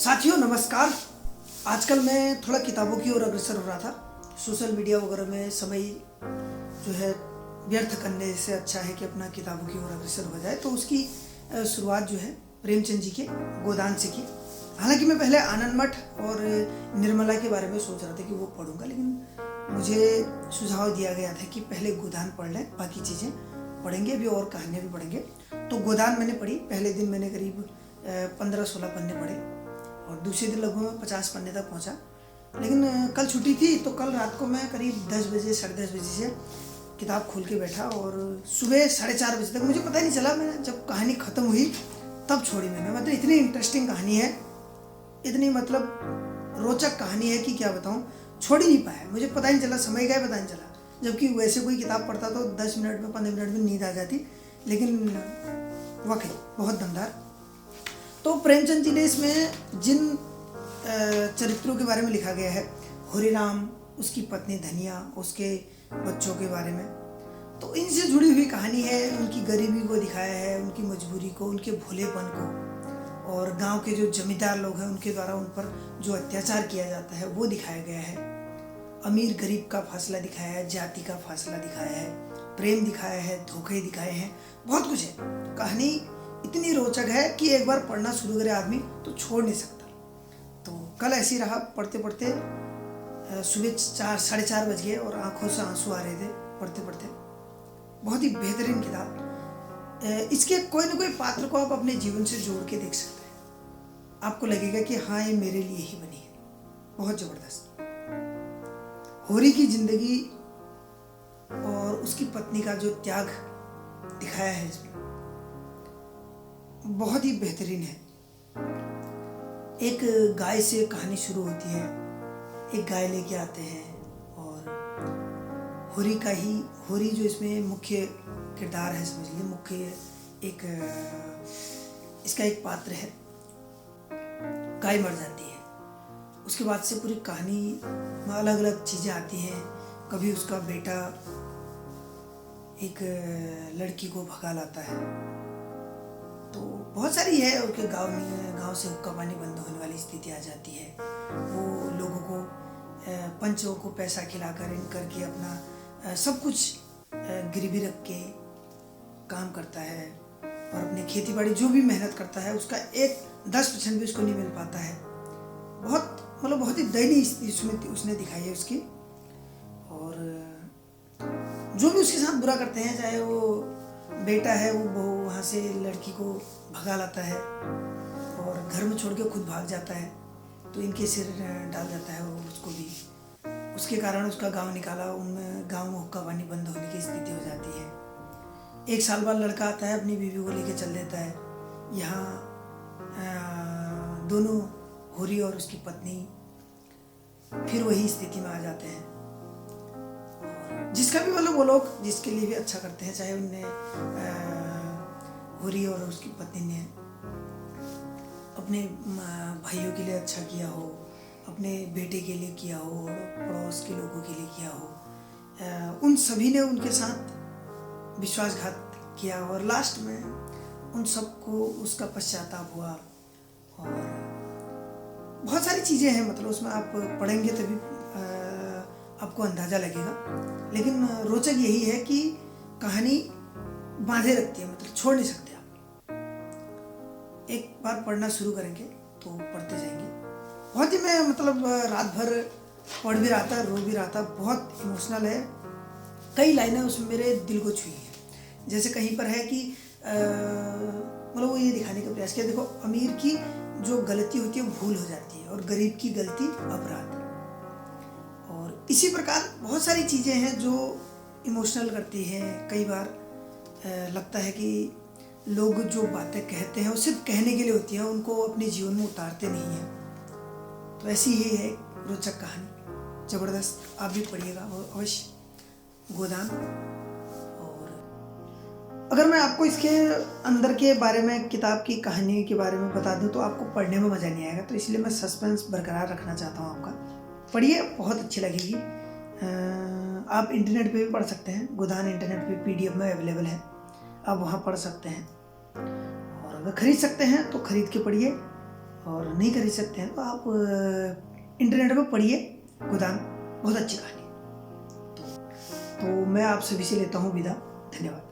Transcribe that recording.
साथियों नमस्कार। आजकल मैं थोड़ा किताबों की ओर अग्रसर हो रहा था। सोशल मीडिया वगैरह में समय जो है व्यर्थ करने से अच्छा है कि अपना किताबों की ओर अग्रसर हो जाए। तो उसकी शुरुआत जो है प्रेमचंद जी के गोदान से की। हालांकि मैं पहले आनंद मठ और निर्मला के बारे में सोच रहा था कि वो पढ़ूंगा, लेकिन मुझे सुझाव दिया गया था कि पहले गोदान पढ़ लें, बाकी चीज़ें पढ़ेंगे भी और कहानियाँ भी पढ़ेंगे। तो गोदान मैंने पढ़ी। पहले दिन मैंने करीब 15-16 पन्ने पढ़े और दूसरे दिन लगभग 50 पन्ने तक पहुंचा। लेकिन कल छुट्टी थी तो कल रात को मैं करीब 10 बजे 10:30 बजे से किताब खोल के बैठा और सुबह 4:30 बजे तक मुझे पता ही नहीं चला। मैं जब कहानी ख़त्म हुई तब छोड़ी मैंने। मतलब इतनी इंटरेस्टिंग कहानी है, इतनी मतलब रोचक कहानी है कि क्या बताऊँ। छोड़ ही नहीं पाया, मुझे पता ही नहीं चला, समय का ही पता नहीं चला। जबकि वैसे कोई किताब पढ़ता तो 10 मिनट में 15 मिनट में नींद आ जाती, लेकिन वाकई बहुत दमदार। तो प्रेमचंद जी ने इसमें जिन चरित्रों के बारे में लिखा गया है, हरिराम, उसकी पत्नी धनिया, उसके बच्चों के बारे में, तो इनसे जुड़ी हुई कहानी है। उनकी गरीबी को दिखाया है, उनकी मजबूरी को, उनके भोलेपन को, और गांव के जो जमींदार लोग हैं उनके द्वारा उन पर जो अत्याचार किया जाता है वो दिखाया गया है। अमीर गरीब का फासला दिखाया है, जाति का फासला दिखाया है, प्रेम दिखाया है, धोखे दिखाए हैं, बहुत कुछ है। कहानी इतनी रोचक है कि एक बार पढ़ना शुरू करे आदमी तो छोड़ नहीं सकता। तो कल ऐसे ही रहा, पढ़ते पढ़ते सुबह 4-4:30 बज गए और आंखों से आंसू आ रहे थे पढ़ते पढ़ते। बहुत ही बेहतरीन किताब। इसके कोई ना कोई पात्र को आप अपने जीवन से जोड़ के देख सकते हैं। आपको लगेगा कि हाँ, ये मेरे लिए ही बनी है। बहुत ज़बरदस्त। होरी की जिंदगी और उसकी पत्नी का जो त्याग दिखाया है इसमें बहुत ही बेहतरीन है। एक गाय से कहानी शुरू होती है। एक गाय लेके आते हैं और होरी जो इसमें मुख्य किरदार है, समझ लीजिए मुख्य एक इसका एक पात्र है। गाय मर जाती है, उसके बाद से पूरी कहानी में अलग अलग चीज़ें आती हैं। कभी उसका बेटा एक लड़की को भगा लाता है, तो बहुत सारी है। उनके गांव से हुक्का पानी बंद होने वाली स्थिति आ जाती है। वो लोगों को पंचों को पैसा खिलाकर इन करके अपना सब कुछ गिरवी रख के काम करता है और अपने खेती बाड़ी जो भी मेहनत करता है उसका 10% भी उसको नहीं मिल पाता है। बहुत ही दयनीय स्थिति उसने दिखाई है उसकी। और जो भी उसके साथ बुरा करते हैं, चाहे वो बेटा है, वो बहू वहाँ से लड़की को भगा लाता है और घर में छोड़ के खुद भाग जाता है, तो इनके सिर डाल जाता है वो उसको भी। उसके कारण उसका गांव निकाला, उनमें गांव में हुक्का पानी बंद होने की स्थिति हो जाती है। 1 साल बाद लड़का आता है, अपनी बीवी को लेके चल देता है। यहाँ दोनों होरी और उसकी पत्नी फिर वही स्थिति में आ जाते हैं। जिसका भी मतलब वो लोग जिसके लिए भी अच्छा करते हैं, चाहे उनने होरी और उसकी पत्नी ने अपने भाइयों के लिए अच्छा किया हो, अपने बेटे के लिए किया हो, पड़ोस के लोगों के लिए किया हो, उन सभी ने उनके साथ विश्वासघात किया और लास्ट में उन सबको उसका पश्चाताप हुआ। और बहुत सारी चीज़ें हैं, मतलब उसमें आप पढ़ेंगे तभी आपको अंदाज़ा लगेगा। लेकिन रोचक यही है कि कहानी बांधे रखती है, मतलब छोड़ नहीं सकते आप। एक बार पढ़ना शुरू करेंगे तो पढ़ते जाएंगे। बहुत ही मैं मतलब रात भर पढ़ भी रहा था, रो भी रहा था। बहुत इमोशनल है। कई लाइनें उसमें मेरे दिल को छुई हैं। जैसे कहीं पर है कि मतलब वो ये दिखाने का प्रयास किया, देखो अमीर की जो गलती होती है वो भूल हो जाती है और गरीब की गलती अपराध। और इसी प्रकार बहुत सारी चीज़ें हैं जो इमोशनल करती हैं। कई बार लगता है कि लोग जो बातें कहते हैं वो सिर्फ कहने के लिए होती हैं, उनको अपने जीवन में उतारते नहीं हैं। तो ऐसी ही है रोचक कहानी, ज़बरदस्त। आप भी पढ़िएगा अवश्य गोदान। और अगर मैं आपको इसके अंदर के बारे में, किताब की कहानी के बारे में बता दूं तो आपको पढ़ने में मज़ा नहीं आएगा, तो इसलिए मैं सस्पेंस बरकरार रखना चाहता हूं आपका। पढ़िए, बहुत अच्छी लगेगी। आप इंटरनेट पे भी पढ़ सकते हैं। गोदान इंटरनेट पे PDF में अवेलेबल है, आप वहाँ पढ़ सकते हैं। और अगर ख़रीद सकते हैं तो ख़रीद के पढ़िए। और नहीं खरीद सकते हैं तो आप इंटरनेट पर पढ़िए गोदान, बहुत अच्छी कहानी है। तो मैं आप सभी से लेता हूँ विदा। धन्यवाद।